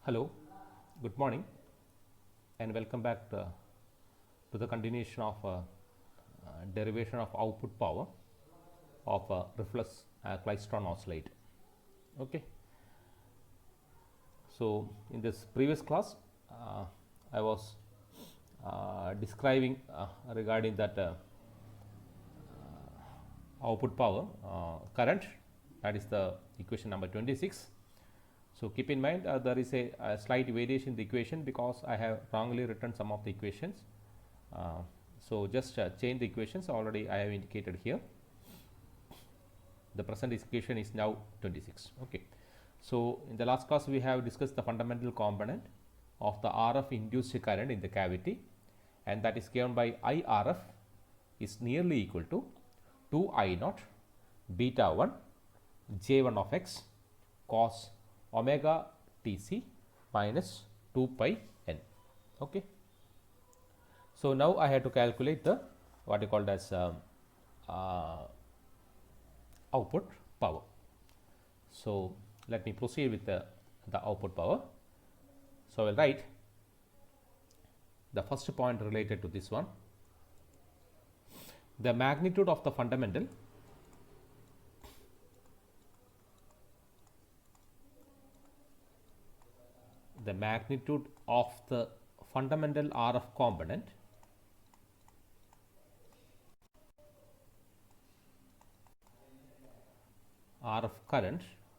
Hello, good morning, and welcome back to the continuation of derivation of output power of reflex klystron oscillator. Okay, so in this previous class, I was describing regarding that output power current, that is the equation number 26. So keep in mind there is a slight variation in the equation because I have wrongly written some of the equations. So just change the equations, already I have indicated here. The present equation is now 26. Okay. So in the last class we have discussed the fundamental component of the RF induced current in the cavity, and that is given by IRF is nearly equal to 2 I naught beta 1 J1 of x cos omega Tc minus 2 pi n. Okay. So now I have to calculate the what you called as output power. So let me proceed with the output power. So I will write the first point related to this one. The magnitude of the fundamental RF component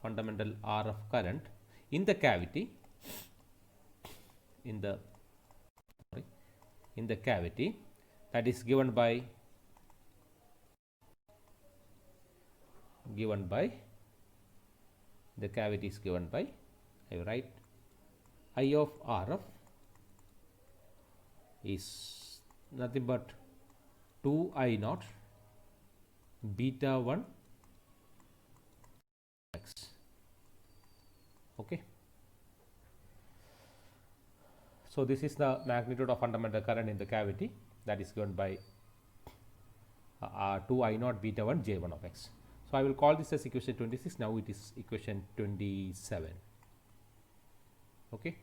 fundamental RF current in the cavity that is given by the cavity is given by, I write I of RF is nothing but 2 I naught beta 1 x. Okay. So this is the magnitude of fundamental current in the cavity that is given by 2 I naught beta 1 J1 of x. So I will call this as equation 26. Now it is equation 27. Okay.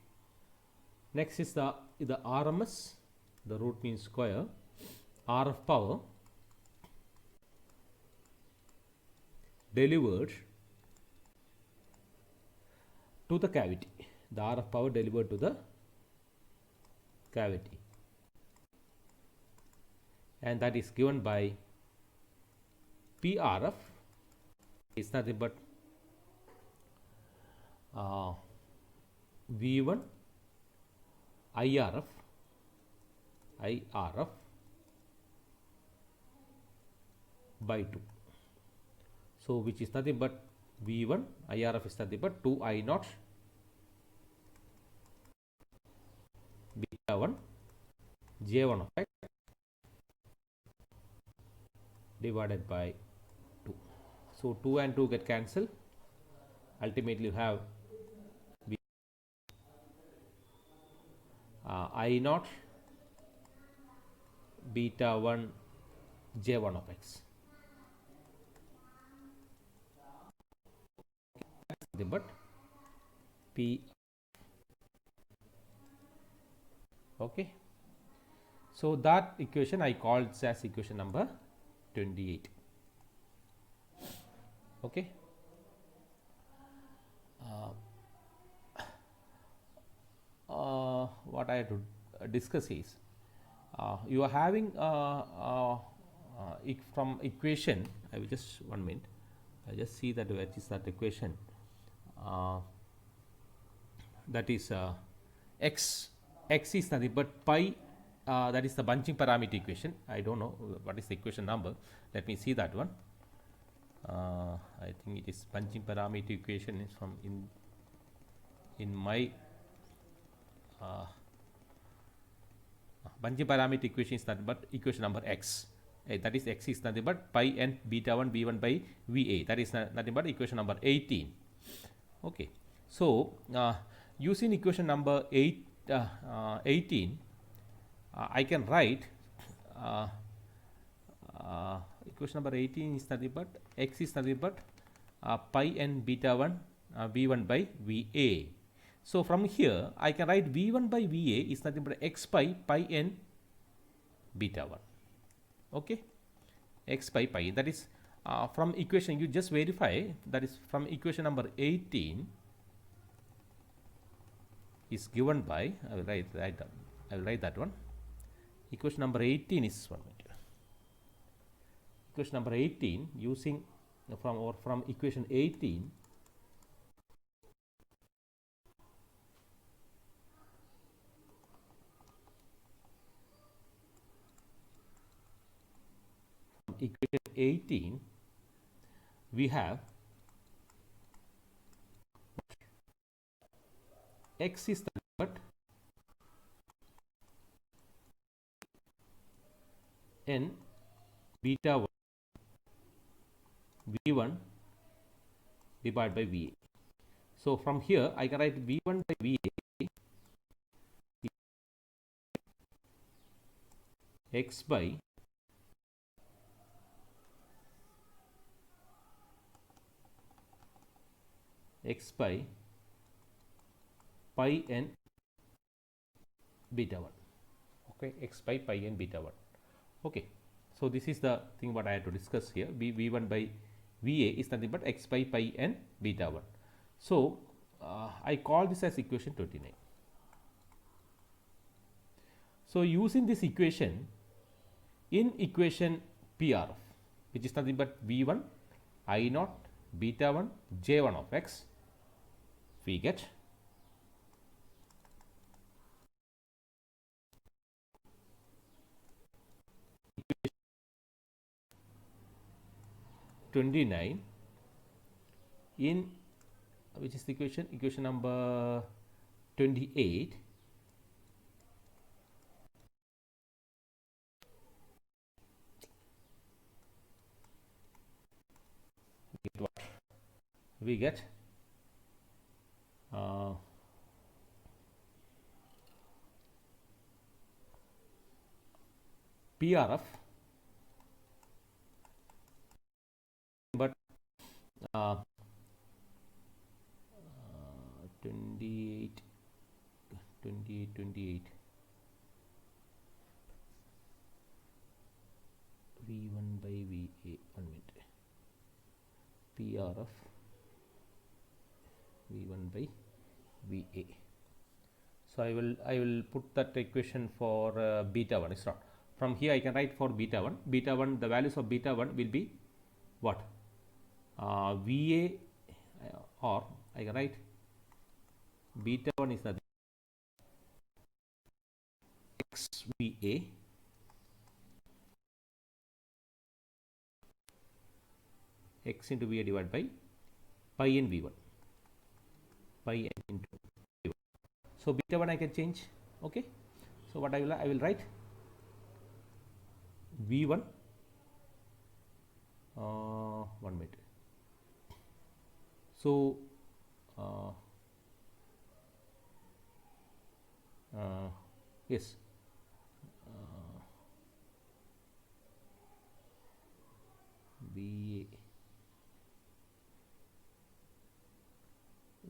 Next is the RMS, the root mean square, RF power delivered to the cavity. The RF power delivered to the cavity, and that is given by PRF is nothing but V1 IRF by 2. So which is nothing but V1 IRF is nothing but 2 I naught beta 1 J1 of x divided by 2. So 2 and 2 get cancelled. Ultimately you have I naught beta 1 J1 of x. But P. Okay. So that equation I called as equation number 28. Okay. What I have to discuss is you are having from equation. I will just 1 minute. I just see that which is that equation. That is x is nothing but pi. That is the bunching parameter equation. I don't know what is the equation number. Let me see that one. I think it is bunching parameter equation is from in my bunching parameter equation is nothing but equation number x. That is x is nothing but pi n beta 1 v1 by va. That is nothing but equation number 18. Okay. So using equation number 18, I can write equation number 18 is nothing but x is nothing but pi n beta 1 v1 by va. So from here I can write V1 by VA is nothing but x pi n beta 1. Okay, x pi n, that is from equation, you just verify, that is from equation number 18 is given by, I will write that one. Equation number 18 is one minute. Equation number 18 using from equation 18, equation 18 we have x is the but n beta 1 v1 divided by va. So from here I can write v1 by va x by x by pi n beta 1. Okay, x by pi n beta 1. Okay, so this is the thing what I had to discuss here. V1 by VA is nothing but x by pi n beta 1. So I call this as equation 29. So using this equation, in equation PR, which is nothing but V1 I naught beta 1 J1 of x, we get equation 29 in which is the equation number 28. We get PRF, but 28 V1 by VA, 1 minute, PRF V1 by VA. So I will put that equation for beta 1. It's not, from here I can write for beta 1, the values of beta 1 will be what, VA, or I can write beta 1 is the x VA x into VA divided by pi n V1, pi n into V1. So beta 1 I can change. Okay, so what I will write V1 1 minute. So yes, VA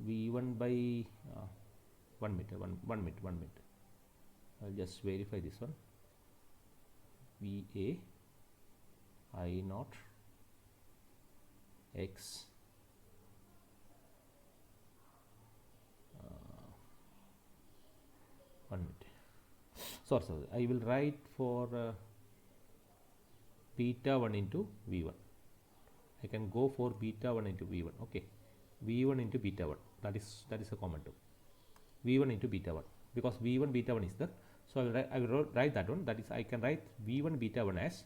V1 by 1 minute, 1 minute. I'll just verify this one. VA I naught x 1 minute. Sorry, I will write for beta 1 into V1. I can go for beta 1 into V1. Okay, V1 into beta 1. That is a common term. V1 into beta 1, because V1 beta 1 is there. So I will write that one. That is, I can write V1 beta 1 as,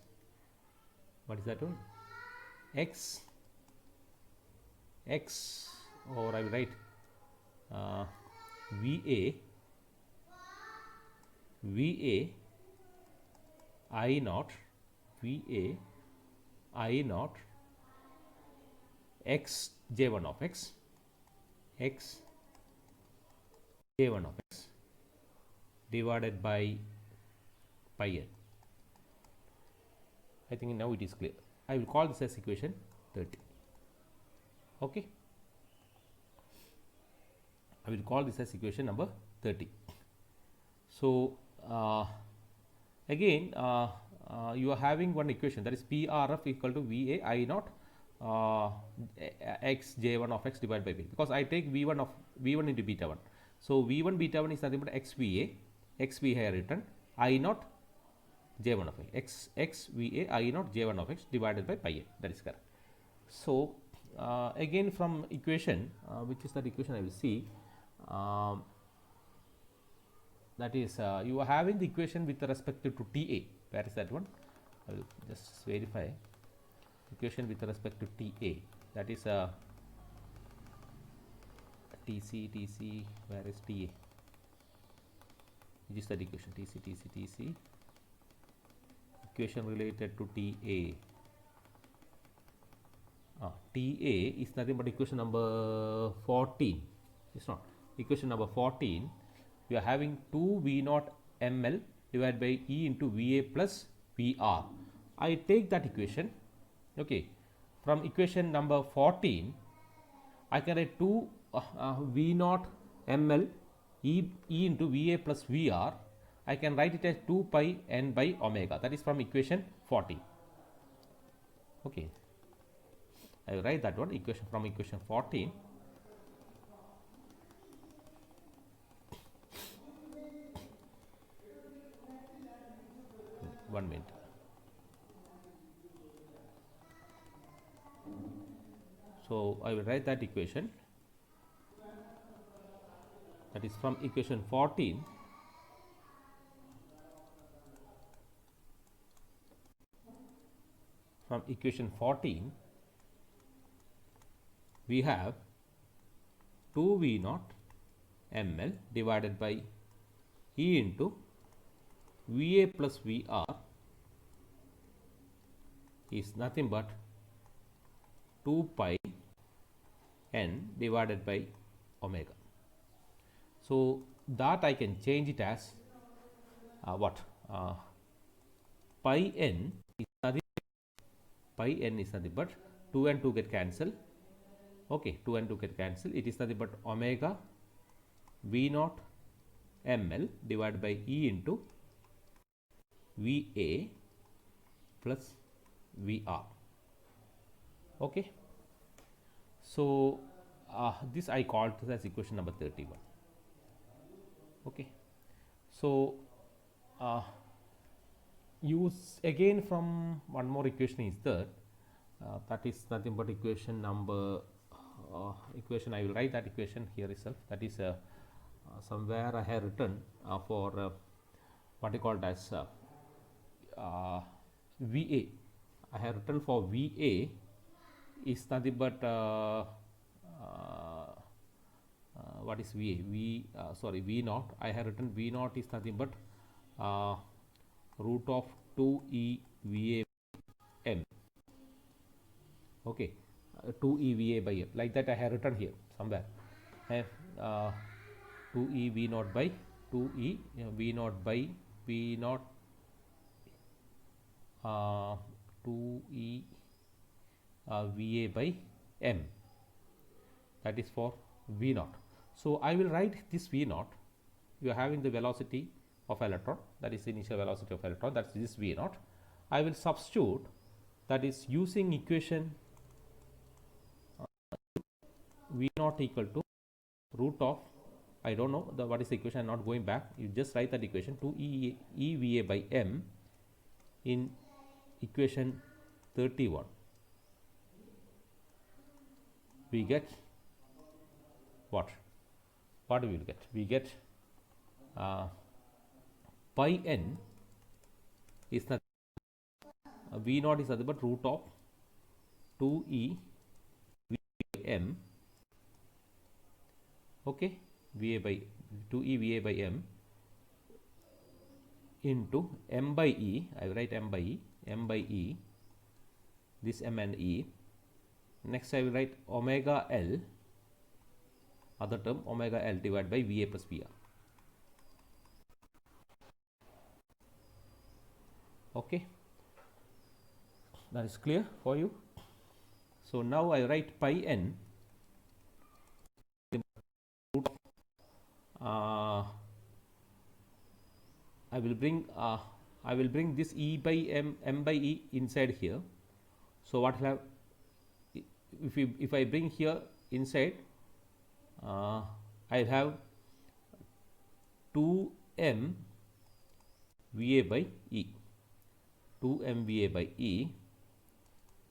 what is that one? X, or I will write VA I naught x J1 of x J1 of x divided by pi n. I think now it is clear. I will call this as equation 30. Okay. I will call this as equation number 30. So, again you are having one equation, that is PRF equal to VA I naught x J1 of x divided by V, because I take V1 into beta 1. So, V1 beta 1 is nothing but XVA, XV here written I naught J1 of x, XVA I naught J1 of x divided by pi a, that is correct. So, again from equation, which is that equation I will see, that is you are having the equation with respect to TA. Where is that one? I will just verify. Equation with respect to TA, that is TC, where is TA? Which is that equation? TC. Equation related to TA. TA is nothing but equation number 14. It's not. Equation number 14, we are having 2 V naught ml divided by E into VA plus VR. I take that equation. Okay. From equation number 14, I can write 2 V naught ml E into VA plus VR. I can write it as 2 pi n by omega. That is from equation 14. Okay. I will write that one, equation from equation 14. One minute. So, I will write that equation, that is from equation 14. From equation 14, we have 2 V naught ml divided by E into VA plus VR is nothing but 2 pi n divided by omega. So, that I can change it as what? Pi n is nothing but 2 and 2 get cancelled. Okay, 2 and 2 get cancelled. It is nothing but omega V naught ml divided by E into VA plus VR. Okay. So, this I called as equation number 31. Okay. So, use again from one more equation is there, that is nothing but equation number equation. I will write that equation here itself, that is somewhere I have written for what you called as VA. I have written for VA is nothing but what is VA? V naught. I have written V naught is nothing but root of 2E VA m. Okay, 2E VA by m, like that I have written here somewhere. 2E V naught by 2E V naught by V naught 2E VA by m, that is for V naught. So, I will write this V naught. You are having the velocity of electron, that is the initial velocity of electron, that is this V naught. I will substitute, that is using equation V naught equal to root of, I don't know what is the equation, I am not going back, you just write that equation 2 EVA by m in equation 31. We get what? What we will get? We get pi n is not V naught is nothing but root of 2E V by m. Okay, VA by 2E VA by m into m by E. I will write m by E, this m and E. Next I will write omega L, other term omega L divided by VA plus VR. Okay, that is clear for you. So, now I write pi n root of I will bring this E by M by E inside here. So what will have, if I bring here inside, I have 2m VA by E, 2m VA by E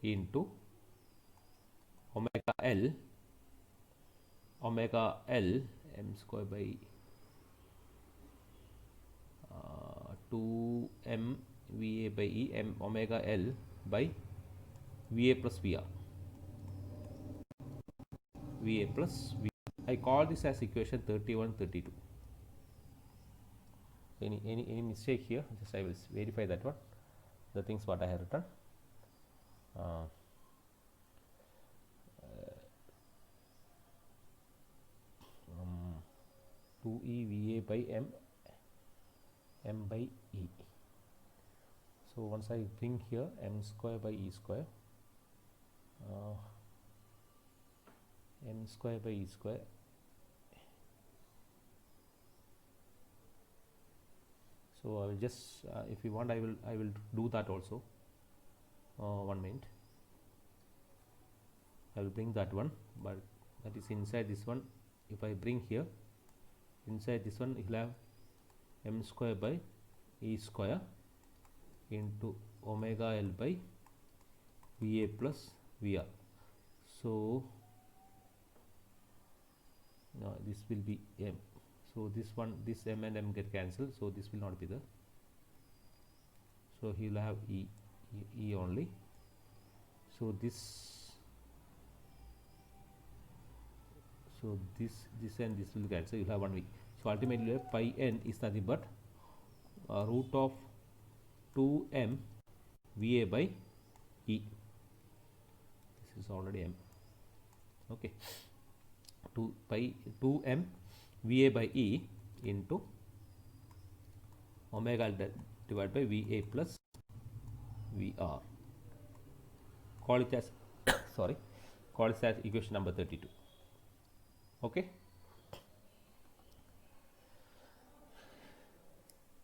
into omega L m square by 2m VA by E m omega L by VA plus VR. VA plus V. I call this as equation 31, 32. Any mistake here? Just I will verify that one. The things what I have written. 2E VA by M by E. So once I bring here M square by E square, M square by E square, so I will just if you want I will do that also. 1 minute, I will bring that one, but that is inside this one. If I bring here inside this one, you will have M square by E square into omega L by VA plus VR. So now this will be M. So this one, this M and M get cancelled, so this will not be there. So he will have E only. So this and this will cancel. You will have 1 V. So ultimately pi n is nothing but root of 2m VA by E. This is already M. Okay. 2m VA by E into omega divided by VA plus VR. Call it as call it as equation number 32. Okay.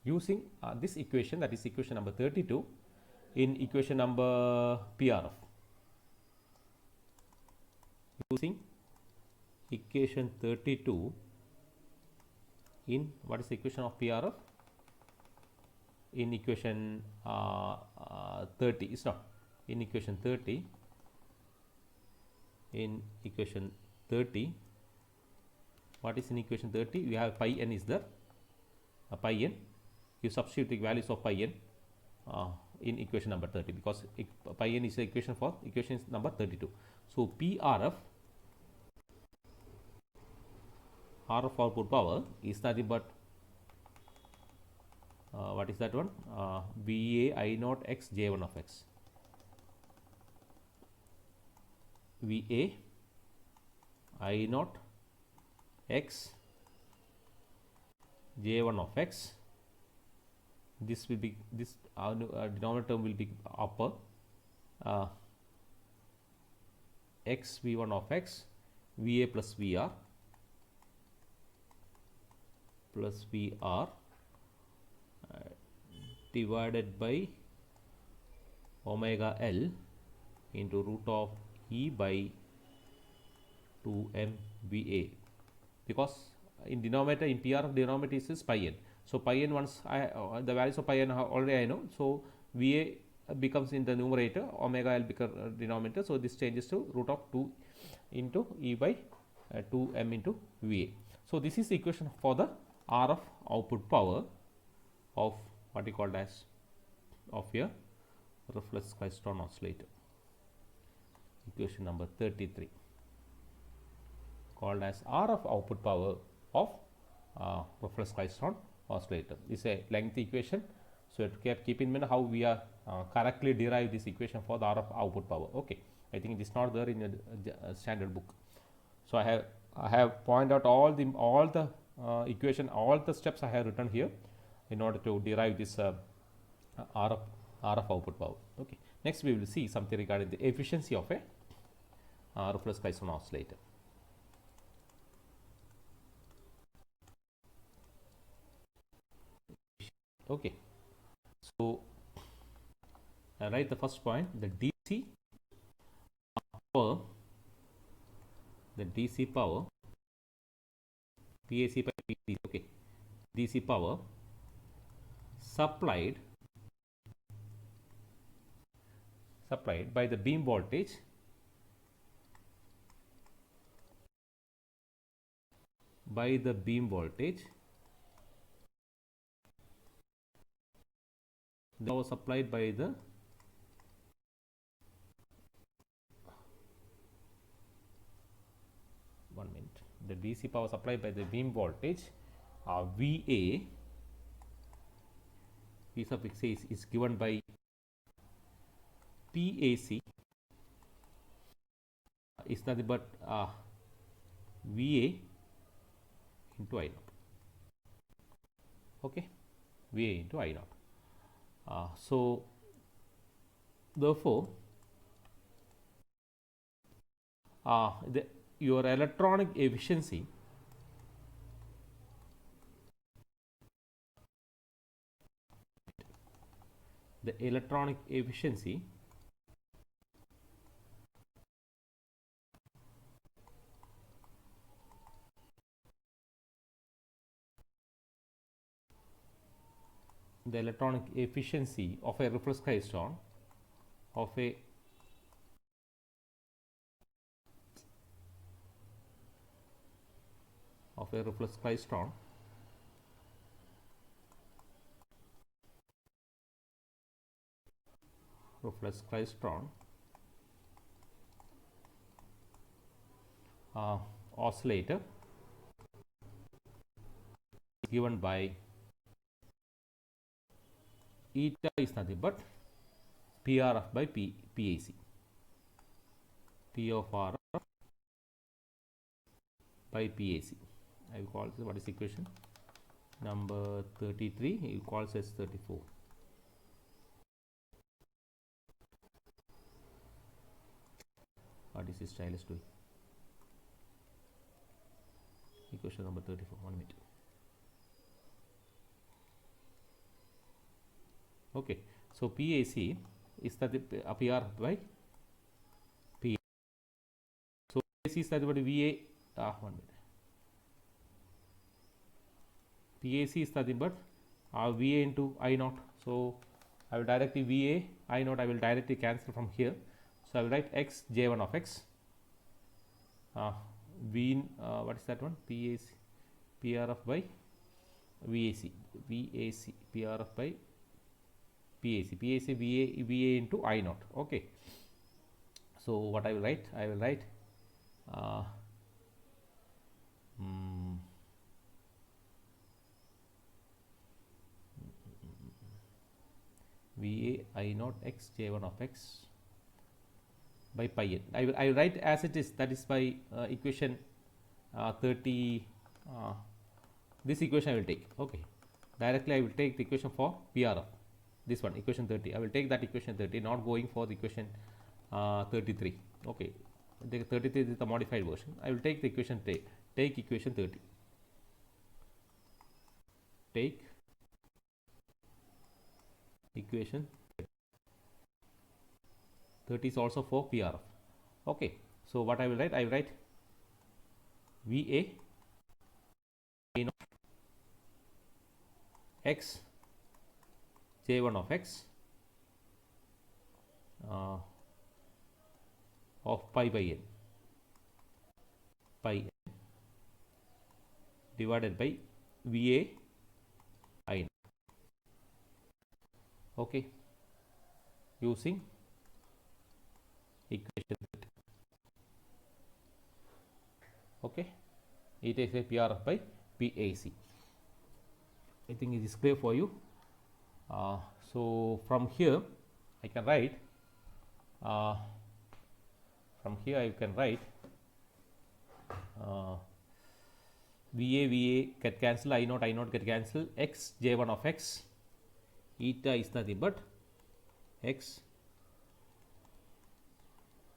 Using this equation, that is equation number 32, in equation number PRF. Using equation 32 in what is the equation of PRF? In equation 30, it's not. In equation 30, what is in equation 30? We have pi n is there, pi n. You substitute the values of pi n in equation number 30, because pi n is the equation for equation number 32. So PRF, RF output power is nothing but what is that one? VA I naught x J1 of x. VA I naught x J1 of x. This will be, this denominator term will be upper, x V1 of x VA plus VR plus VR divided by omega L into root of E by 2m VA, because in denominator, in PRF denominator is pi n. So pi n, once the values of pi n already I know, so VA becomes in the numerator, omega L becomes denominator. So this changes to root of 2 into E by 2m into VA. So this is the equation for the RF output power of what we called as of a reflex klystron oscillator. Equation number 33, called as RF output power of reflex klystron oscillator. This is a lengthy equation, so you have to keep in mind how we are correctly derive this equation for the RF output power. Okay, I think it is not there in the standard book. So I have pointed out all the equation, all the steps I have written here in order to derive this RF output power. Okay. Next we will see something regarding the efficiency of a reflex klystron oscillator. Okay, so I write the first point, the DC power, the DC power, PAC by PC, okay, DC power supplied by the beam voltage the power supplied by the the DC power supplied by the beam voltage VA, P sub x a is given by PAC is nothing but VA into I naught. Okay, VA into I naught. So therefore, your electronic efficiency of a reflex klystron of a reflex klystron oscillator is given by eta is nothing but PRF by PAC. P of RF by PAC. I will call this, what is equation number 33, you call it as 34. What is this stylus doing? Equation number 34, 1 minute. Okay, so PAC is that PR by P. So PAC is that VA. 1 minute. PAC is nothing but VA into I naught. So I will directly VA I naught. I will directly cancel from here. So I will write X J1 of X. What is that one? PAC PRF by VAC PRF by PAC VA into I naught. Okay. So what I will write? I will write VA I naught X J1 of X by pi n. I will write as it is, that is by equation 30. This equation I will take. Okay, directly I will take the equation for PRF, this one, equation 30. I will take that equation 30, not going for the equation 33. Okay, the 33 is the modified version. I will take the equation, take equation 30. Take equation 30 is also for PRF. Okay, so what I will write? I will write VA I naught X J1 of X of pi by n divided by VA I naught. Okay, using equation 30. Okay, it is a PRF by PAC. I think it is clear for you. So from here I can write VA get cancel, I naught get cancel, X J1 of X, eta is nothing but X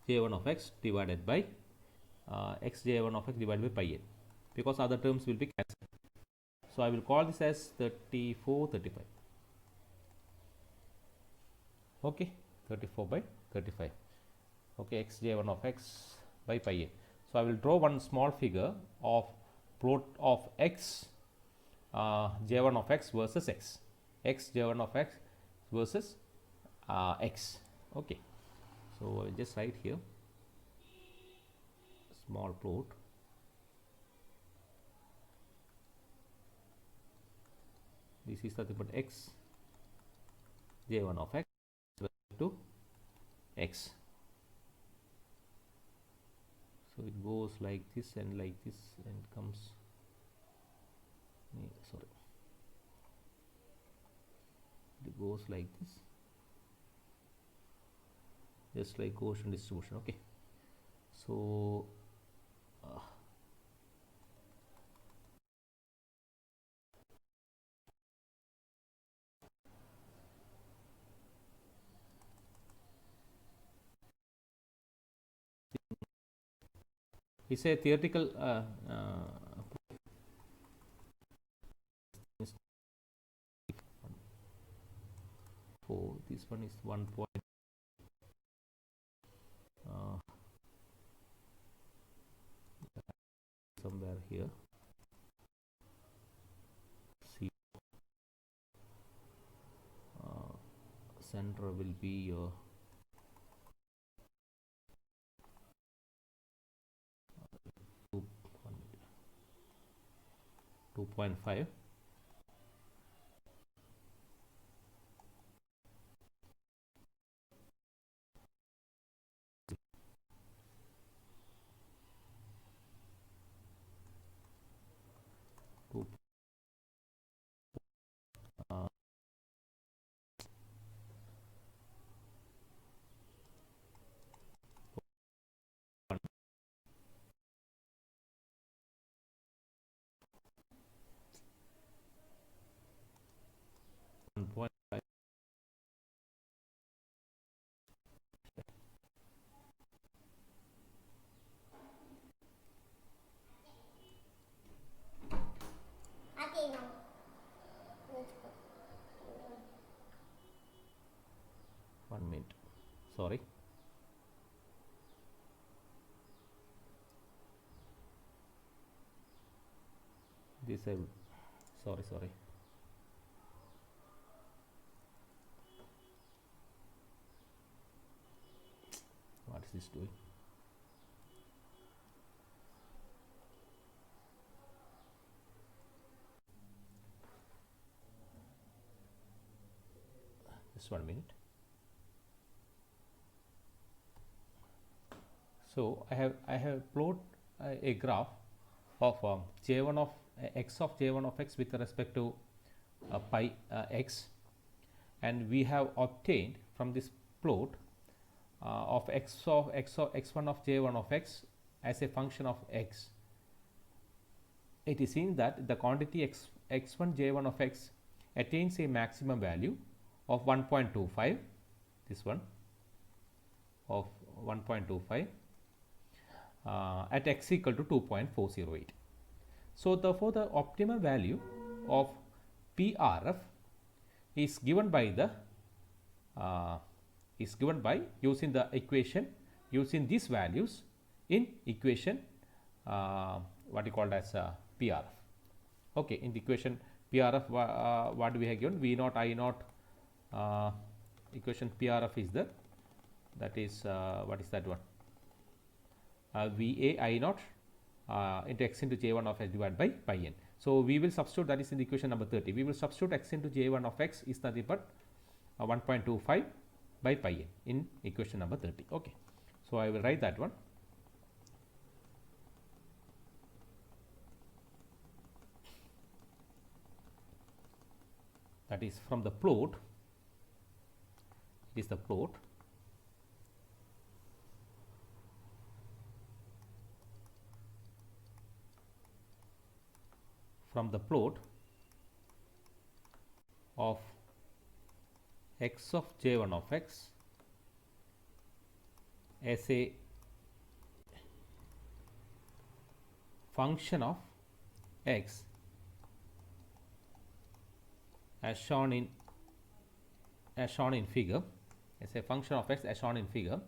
J1 of X divided by X J1 of X divided by pi n, because other terms will be cancelled. So I will call this as 34, 35. okay, 34 by 35, okay, x j1 of x by pi a. So I will draw one small figure of plot of x j1 of x versus x j1 of x versus x, okay. So I will just write here small plot this is nothing but x j1 of x to x. So it goes like this and comes sorry, it goes like this, just like Gaussian distribution, okay. So it's a theoretical for this one is 1 point somewhere here, C center will be your 2.5 2 1.5 1 minute, sorry, this I will, sorry, what is this doing? Just 1 minute. So I have plot a graph of j1 of x of j1 of x with respect to pi x, and we have obtained from this plot of x1 of j1 of x as a function of x. It is seen that the quantity x1 j1 of x attains a maximum value of 1.25, this one of 1.25 at x equal to 2.408. So therefore the optimal value of PRF is given by using the equation, using these values in equation what you called as PRF. Okay, in the equation PRF what we have given, V naught I naught, equation PRF is the, that is what is that one, VA I naught into x into j1 of x divided by pi n. So we will substitute, that is in the equation number 30, we will substitute x into j1 of x is nothing but 1.25 by pi n in equation number 30. Okay, so I will write that one. That is from the plot, it is the plot from the plot of x of j1 of x as a function of x as shown in figure, as a function of x as shown in figure,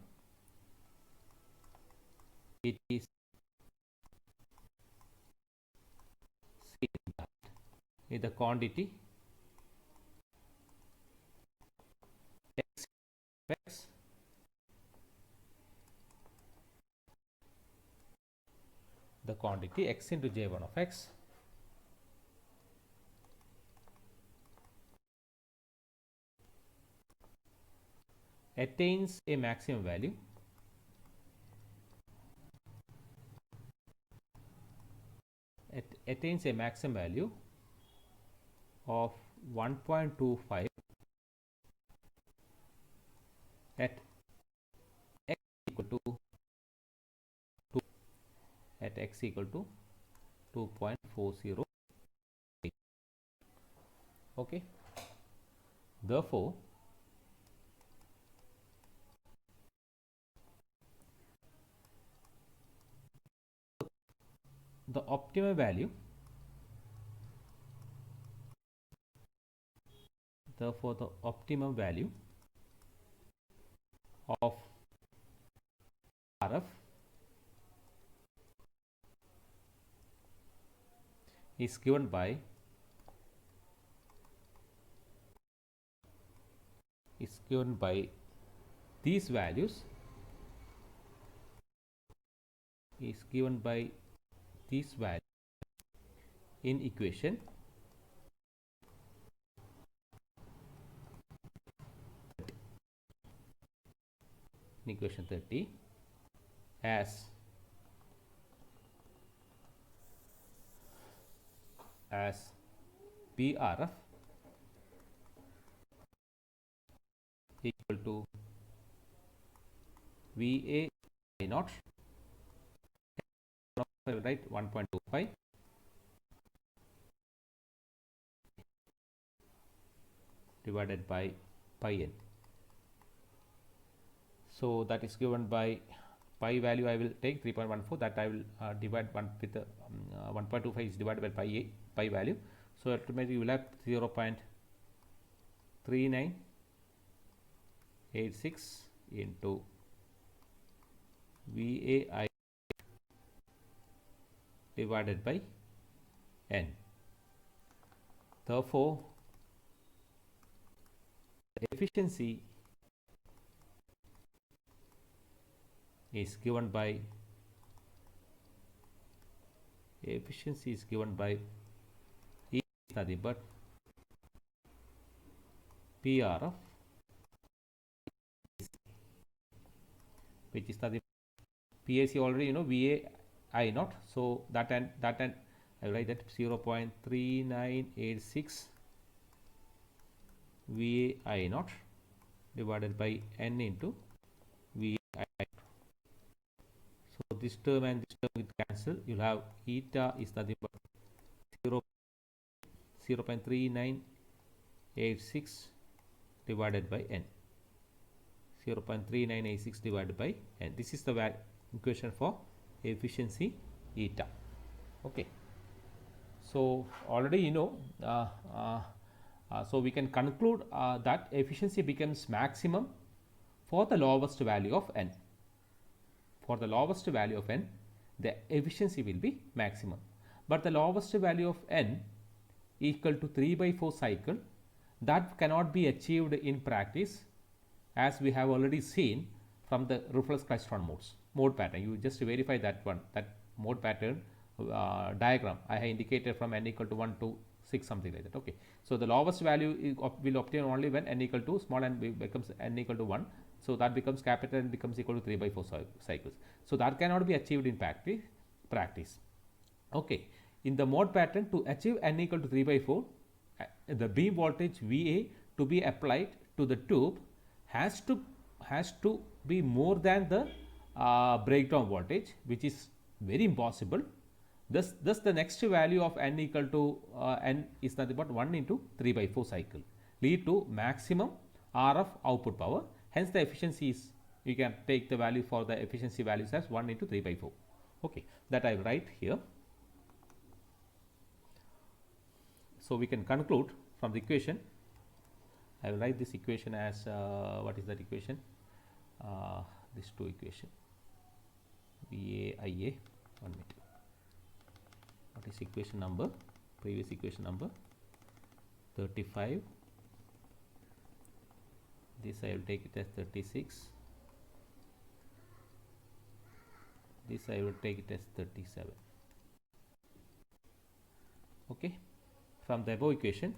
it is seen that if the quantity x the quantity x into j1 of x attains a maximum value of 1.25 at x equal to 2 at x equal to 2.40. Okay, therefore the optimal value of RF is given by these values in equation in equation 30 as PRF equal to VA I naught, I will write 1.25 divided by pi n. So that is given by pi value I will take 3.14, that I will divide 1 with the 1.25 is divided by pi value. So ultimately you will have 0.3986 into VAI divided by n. Therefore the efficiency is given by E is nothing but PRF, which is nothing PAC already VA I naught. So that and I will write that 0.3986 VA I naught divided by n into VA I naught. So this term and this term will cancel. You will have eta is nothing but 0.3986 divided by n. 0.3986 divided by n. This is the equation for efficiency eta. Okay. So already so we can conclude that efficiency becomes maximum for the lowest value of n. For the lowest value of n, the efficiency will be maximum. But the lowest value of n equal to 3/4 cycle, that cannot be achieved in practice, as we have already seen from the reflex klystron mode pattern. You just verify that mode pattern diagram I have indicated from n equal to 1 to 6, something like that. Okay. So the lowest value will obtain only when n equal to small n becomes n equal to 1. So that becomes capital N becomes equal to 3/4 cycles. So that cannot be achieved in practice. Okay. In the mode pattern, to achieve n equal to 3/4, the beam voltage VA to be applied to the tube has to be more than the breakdown voltage, which is very impossible. Thus the next value of n equal to n is nothing but 1 into 3/4 cycle, lead to maximum RF output power. Hence the efficiency is, you can take the value for the efficiency values as 1 into 3/4. Okay, that I will write here. So we can conclude from the equation I will write this equation as what is that equation? This two equation VA IA. 1 minute. What is equation number? Previous equation number 35. This I will take it as 36. This I will take it as 37. Okay. From the above equation,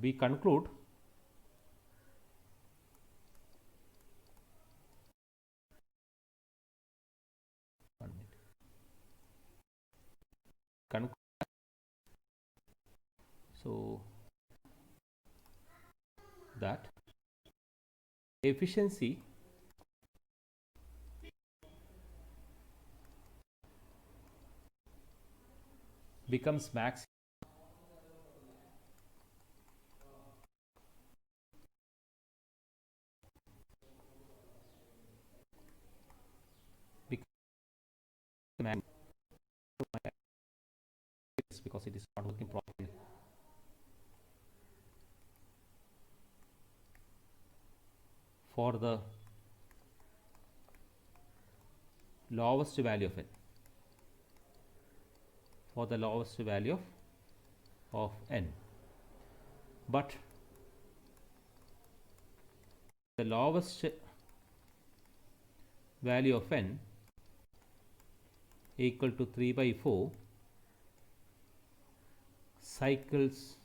we conclude so that efficiency becomes max because it is not working properly. For the lowest value of it, for the lowest value of n, but the lowest value of n equal to 3/4 cycles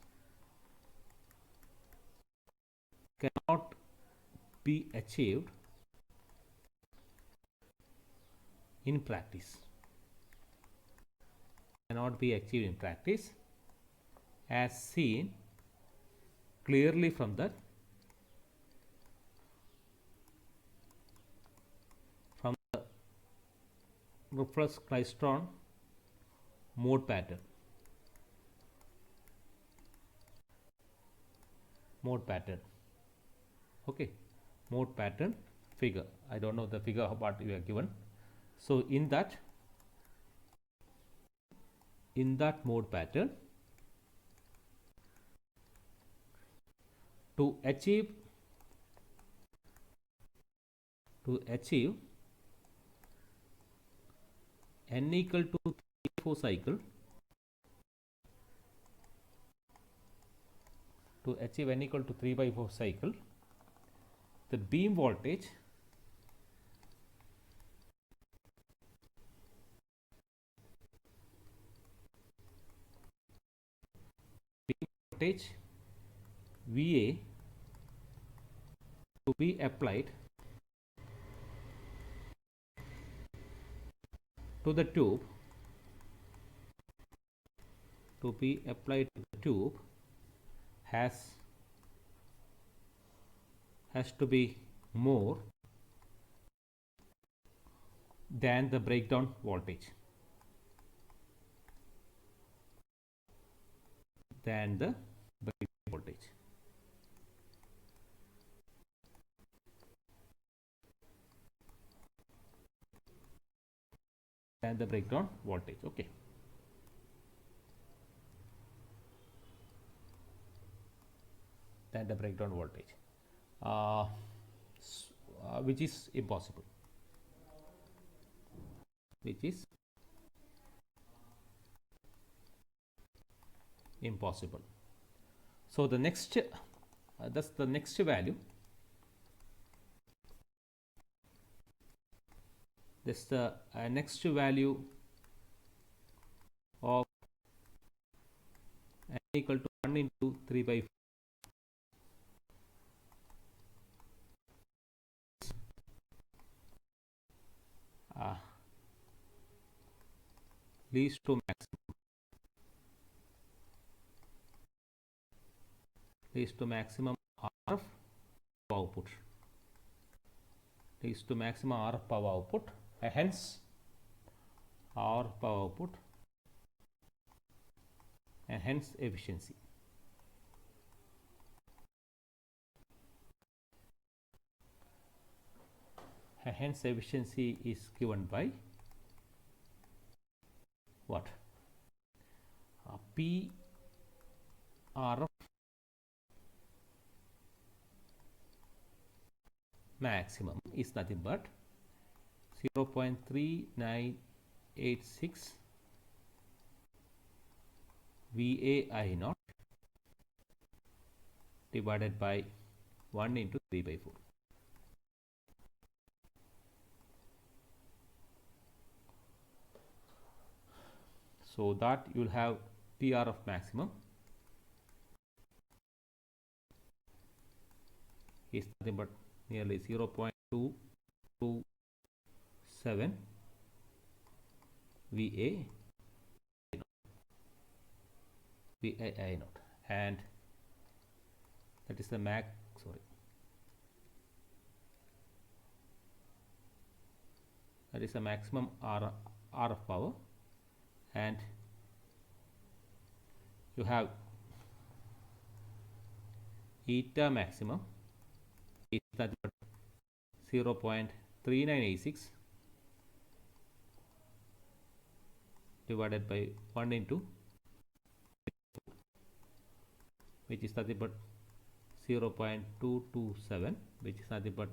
cannot be achieved in practice, cannot be achieved in practice, as seen clearly from the Roufflus-Klystron mode pattern. Okay, mode pattern figure. I don't know the figure what you are given. So in that mode pattern, to achieve n equal to 3/4 cycle, to achieve n equal to 3/4 cycle, the beam voltage VA to be applied to the tube, has to be more than the breakdown voltage, than the breakdown voltage. Than the breakdown voltage. Okay. Than the breakdown voltage, which is impossible. Which is impossible. So the next, that's the next value. This the next value of n equal to 1 into 3/4 leads to maximum RF output, leads to maximum RF power output, hence RF power output, and hence efficiency. hence efficiency is given by what? P RF maximum is nothing but 0.3986 VAI naught divided by 1 into 3 by 4. So that you will have PR of maximum is nothing but nearly 0.227 VAI naught, and that is the that is the maximum R of power, and you have eta maximum is that 0.3986 divided by 1 into which is nothing but 0.227, which is nothing but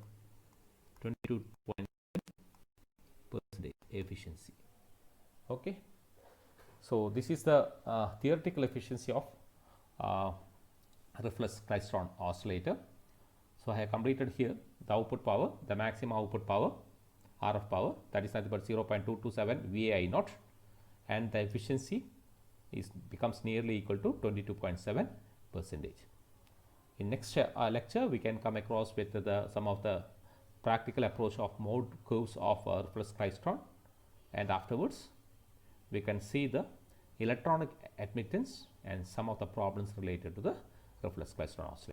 22.7% efficiency. Okay, so this is the theoretical efficiency of reflex klystron oscillator. So I have completed here the output power, the maximum output power, RF power, that is nothing but 0.227 VAI naught, and the efficiency becomes nearly equal to 22.7%. In next lecture, we can come across with some of the practical approach of mode curves of reflex klystron, and afterwards we can see the electronic admittance and some of the problems related to the reflex klystron oscillator.